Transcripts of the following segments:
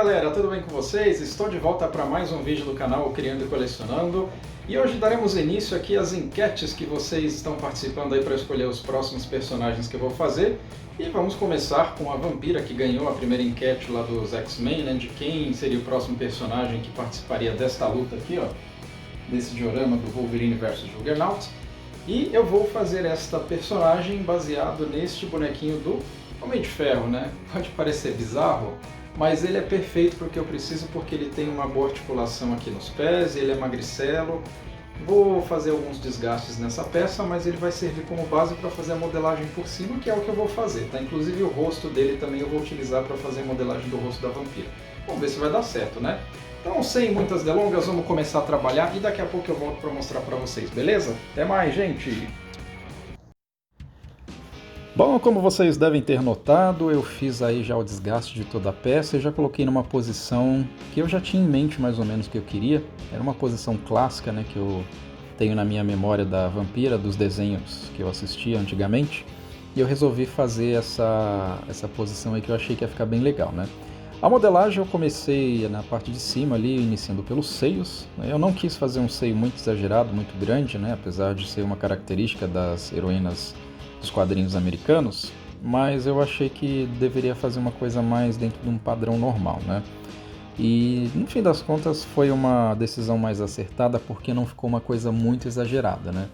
galera, tudo bem com vocês? Estou de volta para mais um vídeo do canal Criando e Colecionando e hoje daremos início aqui às enquetes que vocês estão participando aí para escolher os próximos personagens que eu vou fazer. E vamos começar com a Vampira, que ganhou a primeira enquete lá dos X-Men, né, de quem seria o próximo personagem que participaria desta luta aqui, ó, desse diorama do Wolverine vs Juggernaut. E eu vou fazer esta personagem baseado neste bonequinho do Homem de Ferro, né? Pode parecer bizarro, mas ele é perfeito porque eu preciso, porque ele tem uma boa articulação aqui nos pés, ele é magricelo. Vou fazer alguns desgastes nessa peça, mas ele vai servir como base para fazer a modelagem por cima, que é o que eu vou fazer, tá? Inclusive o rosto dele também eu vou utilizar para fazer a modelagem do rosto da Vampira. Vamos ver se vai dar certo, né? Então, sem muitas delongas, vamos começar a trabalhar e daqui a pouco eu volto para mostrar para vocês, beleza? Até mais, gente! Bom, como vocês devem ter notado, eu fiz aí já o desgaste de toda a peça e já coloquei numa posição que eu já tinha em mente mais ou menos o que eu queria. Era uma posição clássica, né, que eu tenho na minha memória da Vampira, dos desenhos que eu assistia antigamente. E eu resolvi fazer essa posição aí que eu achei que ia ficar bem legal, né? A modelagem eu comecei na parte de cima ali, iniciando pelos seios. Eu não quis fazer um seio muito exagerado, muito grande, né, apesar de ser uma característica das heroínas dos quadrinhos americanos, mas eu achei que deveria fazer uma coisa mais dentro de um padrão normal, né? E no fim das contas foi uma decisão mais acertada porque não ficou uma coisa muito exagerada, né?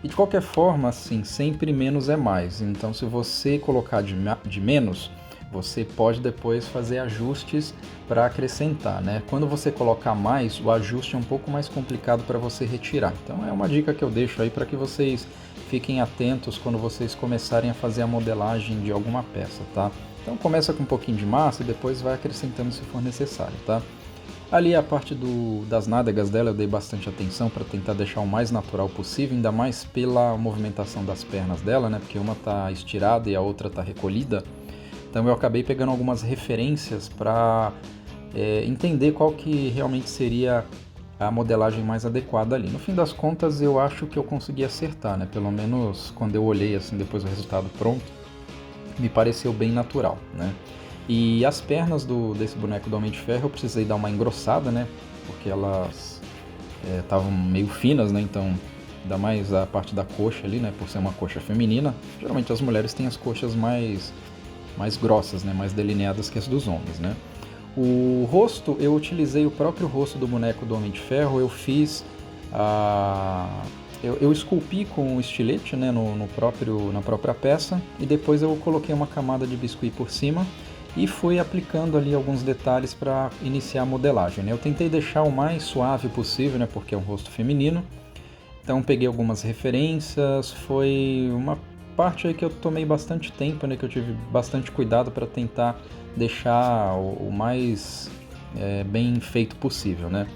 E de qualquer forma, assim, sempre menos é mais. Então se você colocar de menos, você pode depois fazer ajustes para acrescentar, né? Quando você colocar mais, o ajuste é um pouco mais complicado para você retirar. Então é uma dica que eu deixo aí para que vocês fiquem atentos quando vocês começarem a fazer a modelagem de alguma peça, tá? Então começa com um pouquinho de massa e depois vai acrescentando se for necessário, tá? Ali a parte das nádegas dela eu dei bastante atenção para tentar deixar o mais natural possível, ainda mais pela movimentação das pernas dela, né? Porque uma tá estirada e a outra tá recolhida. Então eu acabei pegando algumas referências para entender qual que realmente seria a modelagem mais adequada ali. No fim das contas eu acho que eu consegui acertar, né? Pelo menos quando eu olhei assim depois do resultado pronto, me pareceu bem natural, né? E as pernas desse boneco do Homem de Ferro eu precisei dar uma engrossada, né? Porque elas estavam meio finas, né? Então ainda mais a parte da coxa ali, né? Por ser uma coxa feminina, geralmente as mulheres têm as coxas mais grossas, né? Mais delineadas que as dos homens, né? O rosto, eu utilizei o próprio rosto do boneco do Homem de Ferro, eu fiz eu esculpi com o estilete, né, na própria peça, e depois eu coloquei uma camada de biscuit por cima e fui aplicando ali alguns detalhes para iniciar a modelagem, né? Eu tentei deixar o mais suave possível, né, porque é um rosto feminino, então peguei algumas referências, foi uma parte aí que eu tomei bastante tempo, né, que eu tive bastante cuidado para tentar deixar o mais bem feito possível, né?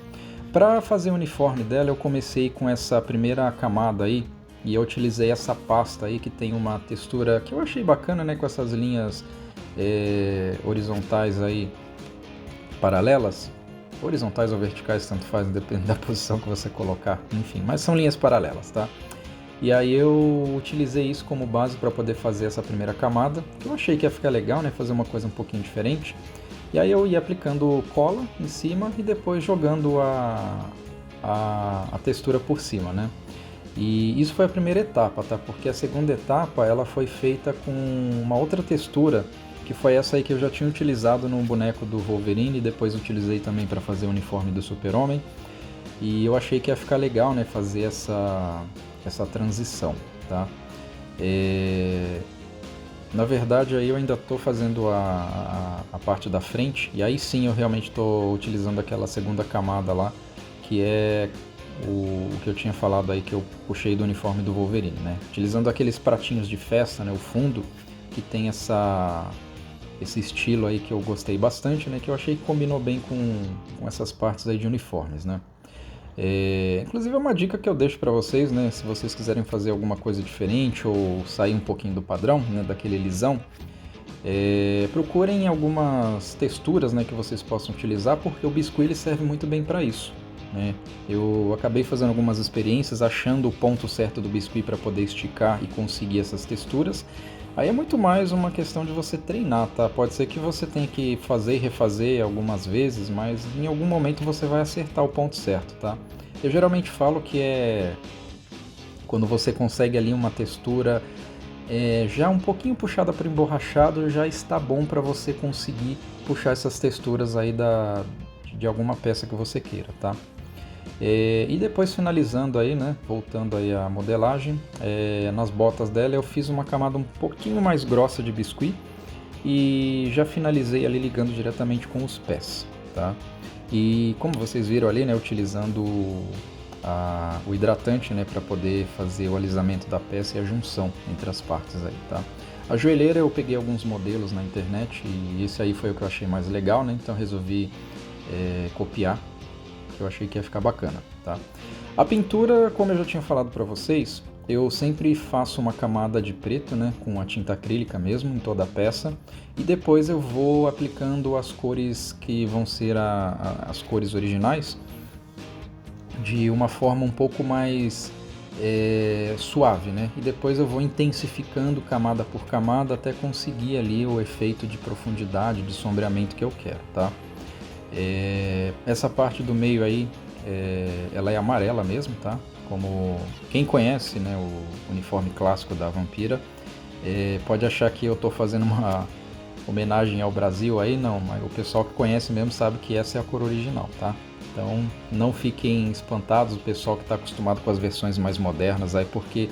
Para fazer o uniforme dela eu comecei com essa primeira camada aí e eu utilizei essa pasta aí que tem uma textura que eu achei bacana, né, com essas linhas horizontais aí paralelas, horizontais ou verticais, tanto faz, depende da posição que você colocar, enfim, mas são linhas paralelas, tá? E aí eu utilizei isso como base para poder fazer essa primeira camada, que eu achei que ia ficar legal, né? Fazer uma coisa um pouquinho diferente. E aí eu ia aplicando cola em cima e depois jogando a textura por cima, né? E isso foi a primeira etapa, tá? Porque a segunda etapa ela foi feita com uma outra textura, que foi essa aí que eu já tinha utilizado no boneco do Wolverine e depois utilizei também para fazer o uniforme do Super-Homem. E eu achei que ia ficar legal, né? Fazer essa transição, tá? Na verdade aí eu ainda estou fazendo a parte da frente e aí sim eu realmente estou utilizando aquela segunda camada lá, que é o que eu tinha falado aí que eu puxei do uniforme do Wolverine, né? Utilizando aqueles pratinhos de festa, né? O fundo que tem esse estilo aí que eu gostei bastante, né? Que eu achei que combinou bem com essas partes aí de uniformes, né? Inclusive é uma dica que eu deixo para vocês, né? Se vocês quiserem fazer alguma coisa diferente ou sair um pouquinho do padrão, né? Daquele lisão, procurem algumas texturas, né? Que vocês possam utilizar, porque o biscuit ele serve muito bem para isso, né? Eu acabei fazendo algumas experiências achando o ponto certo do biscuit para poder esticar e conseguir essas texturas. Aí é muito mais uma questão de você treinar, tá? Pode ser que você tenha que fazer e refazer algumas vezes, mas em algum momento você vai acertar o ponto certo, tá? Eu geralmente falo que é quando você consegue ali uma textura já um pouquinho puxada para emborrachado, já está bom para você conseguir puxar essas texturas aí de alguma peça que você queira, tá? E depois finalizando aí, né, voltando aí à modelagem, nas botas dela eu fiz uma camada um pouquinho mais grossa de biscuit e já finalizei ali ligando diretamente com os pés, tá? E como vocês viram ali, né, utilizando o hidratante, né, para poder fazer o alisamento da peça e a junção entre as partes aí, tá? A joelheira eu peguei alguns modelos na internet e esse aí foi o que eu achei mais legal, né? Então resolvi copiar, que eu achei que ia ficar bacana, tá? A pintura, como eu já tinha falado para vocês, eu sempre faço uma camada de preto, né, com a tinta acrílica mesmo, em toda a peça, e depois eu vou aplicando as cores que vão ser as cores originais, de uma forma um pouco mais suave, né? E depois eu vou intensificando camada por camada até conseguir ali o efeito de profundidade, de sombreamento que eu quero, tá? Essa parte do meio aí, ela é amarela mesmo, tá? Como quem conhece, né, o uniforme clássico da Vampira, pode achar que eu estou fazendo uma homenagem ao Brasil aí, não, mas o pessoal que conhece mesmo sabe que essa é a cor original, tá? Então não fiquem espantados, o pessoal que está acostumado com as versões mais modernas aí, porque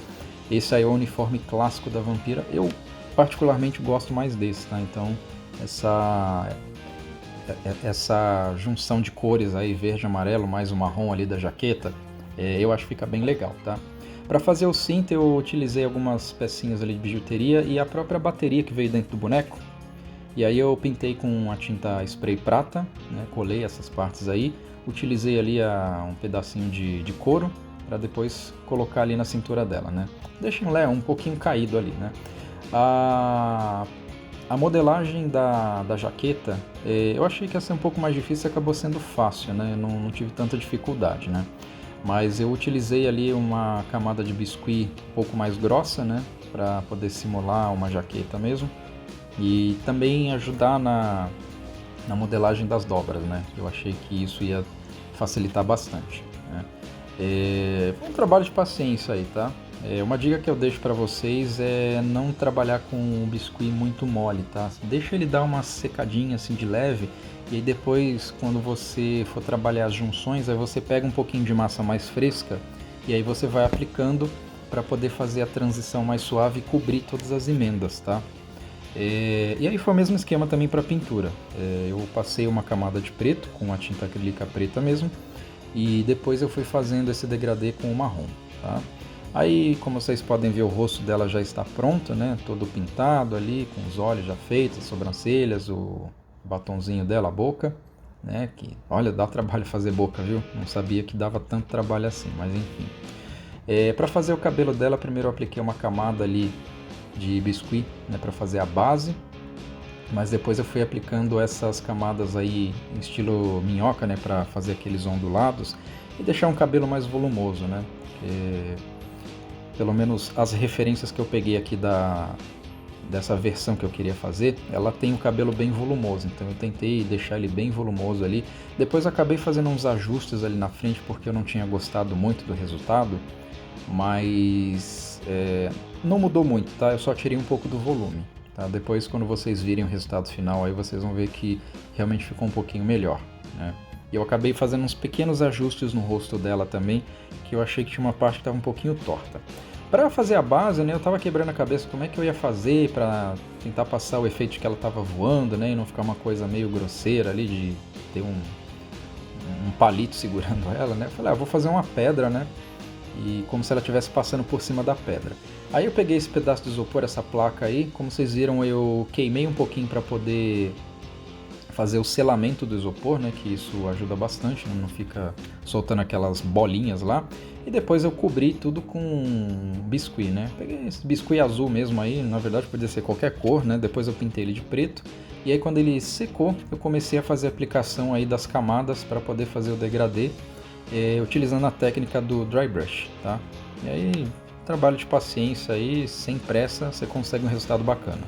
esse aí é o uniforme clássico da Vampira. Eu particularmente gosto mais desse, tá? Então essa junção de cores aí, verde, amarelo, mais o marrom ali da jaqueta, eu acho que fica bem legal, tá? Para fazer o cinto eu utilizei algumas pecinhas ali de bijuteria e a própria bateria que veio dentro do boneco. E aí eu pintei com a tinta spray prata, né? Colei essas partes aí, utilizei ali um pedacinho de couro para depois colocar ali na cintura dela, né? Deixa um pouquinho caído ali, né? A modelagem da jaqueta, eu achei que ia ser um pouco mais difícil e acabou sendo fácil, né? Não tive tanta dificuldade, né? Mas eu utilizei ali uma camada de biscuit um pouco mais grossa, né? Para poder simular uma jaqueta mesmo. E também ajudar na modelagem das dobras, né? Eu achei que isso ia facilitar bastante, né? Foi um trabalho de paciência aí, tá? Uma dica que eu deixo para vocês é não trabalhar com o biscuit muito mole, tá? Deixa ele dar uma secadinha assim de leve e aí depois, quando você for trabalhar as junções, aí você pega um pouquinho de massa mais fresca e aí você vai aplicando para poder fazer a transição mais suave e cobrir todas as emendas, tá? E aí foi o mesmo esquema também para pintura. Eu passei uma camada de preto com a tinta acrílica preta mesmo e depois eu fui fazendo esse degradê com o marrom, tá? Aí, como vocês podem ver, o rosto dela já está pronto, né? Todo pintado ali, com os olhos já feitos, as sobrancelhas, o batonzinho dela, a boca, né? Que, olha, dá trabalho fazer boca, viu? Não sabia que dava tanto trabalho assim, mas enfim. Para fazer o cabelo dela, primeiro eu apliquei uma camada ali de biscuit, né, para fazer a base, mas depois eu fui aplicando essas camadas aí em estilo minhoca, né, para fazer aqueles ondulados e deixar um cabelo mais volumoso, né? Pelo menos as referências que eu peguei aqui dessa versão que eu queria fazer, ela tem o cabelo bem volumoso, então eu tentei deixar ele bem volumoso ali. Depois eu acabei fazendo uns ajustes ali na frente porque eu não tinha gostado muito do resultado, mas não mudou muito, tá? Eu só tirei um pouco do volume, tá? Depois, quando vocês virem o resultado final, aí vocês vão ver que realmente ficou um pouquinho melhor, né? E eu acabei fazendo uns pequenos ajustes no rosto dela também, que eu achei que tinha uma parte que estava um pouquinho torta. Para fazer a base, né, eu estava quebrando a cabeça como é que eu ia fazer para tentar passar o efeito de que ela estava voando, né, e não ficar uma coisa meio grosseira ali, de ter um palito segurando ela, né? Eu falei, vou fazer uma pedra, né? E como se ela estivesse passando por cima da pedra. Aí eu peguei esse pedaço de isopor, essa placa aí, como vocês viram eu queimei um pouquinho para poder fazer o selamento do isopor, né, que isso ajuda bastante, não fica soltando aquelas bolinhas lá. E depois eu cobri tudo com biscuit, né, peguei esse biscuit azul mesmo aí, na verdade podia ser qualquer cor, né, depois eu pintei ele de preto. E aí quando ele secou, eu comecei a fazer a aplicação aí das camadas para poder fazer o degradê, utilizando a técnica do dry brush, tá? E aí trabalho de paciência aí, sem pressa, você consegue um resultado bacana.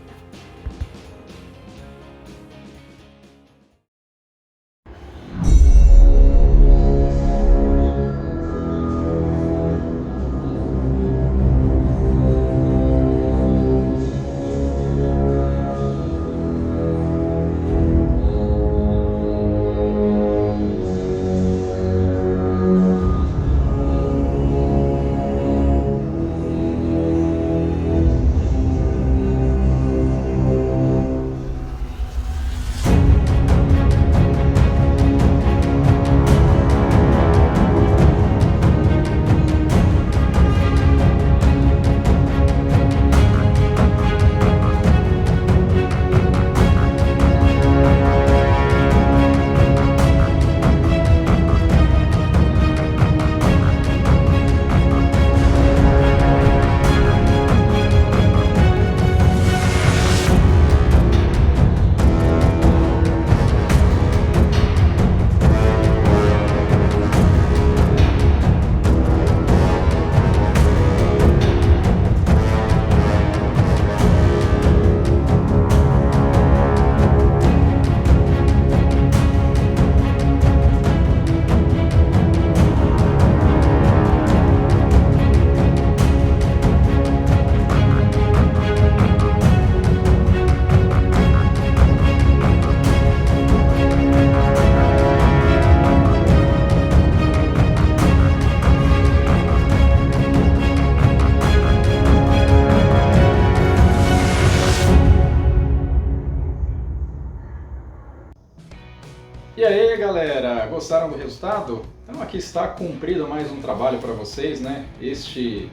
E aí galera, gostaram do resultado? Então aqui está cumprido mais um trabalho para vocês, né? Este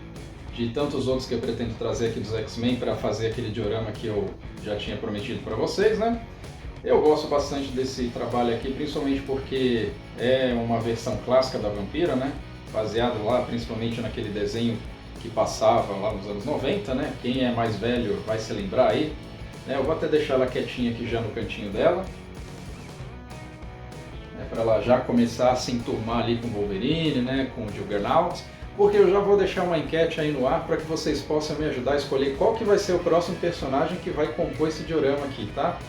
de tantos outros que eu pretendo trazer aqui dos X-Men para fazer aquele diorama que eu já tinha prometido para vocês, né? Eu gosto bastante desse trabalho aqui, principalmente porque é uma versão clássica da Vampira, né? Baseado lá principalmente naquele desenho que passava lá nos anos 90, né? Quem é mais velho vai se lembrar aí, né? Eu vou até deixar ela quietinha aqui já no cantinho dela, para ela já começar a se enturmar ali com o Wolverine, né, com o Juggernaut, porque eu já vou deixar uma enquete aí no ar para que vocês possam me ajudar a escolher qual que vai ser o próximo personagem que vai compor esse diorama aqui, tá?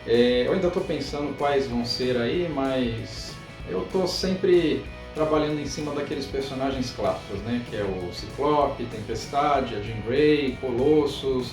Eu ainda estou pensando quais vão ser aí, mas eu estou sempre trabalhando em cima daqueles personagens clássicos, né, que é o Ciclope, Tempestade, a Jean Grey, Colossus,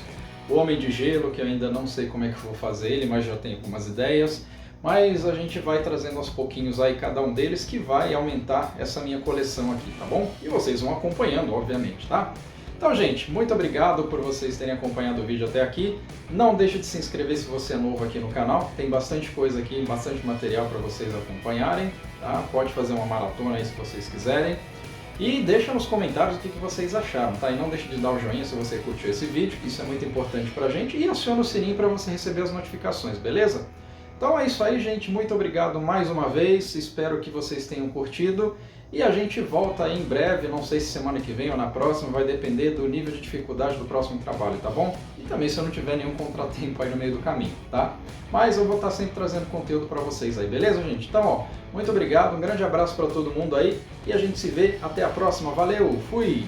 o Homem de Gelo, que eu ainda não sei como é que vou fazer ele, mas já tenho algumas ideias. Mas a gente vai trazendo aos pouquinhos aí cada um deles, que vai aumentar essa minha coleção aqui, tá bom? E vocês vão acompanhando, obviamente, tá? Então, gente, muito obrigado por vocês terem acompanhado o vídeo até aqui. Não deixe de se inscrever se você é novo aqui no canal. Tem bastante coisa aqui, bastante material para vocês acompanharem, tá? Pode fazer uma maratona aí se vocês quiserem. E deixa nos comentários o que vocês acharam, tá? E não deixe de dar o joinha se você curtiu esse vídeo, isso é muito importante pra gente. E aciona o sininho para você receber as notificações, beleza? Então é isso aí, gente. Muito obrigado mais uma vez. Espero que vocês tenham curtido. E a gente volta aí em breve, não sei se semana que vem ou na próxima, vai depender do nível de dificuldade do próximo trabalho, tá bom? E também se eu não tiver nenhum contratempo aí no meio do caminho, tá? Mas eu vou estar sempre trazendo conteúdo para vocês aí, beleza, gente? Então, ó, muito obrigado, um grande abraço para todo mundo aí e a gente se vê até a próxima. Valeu, fui!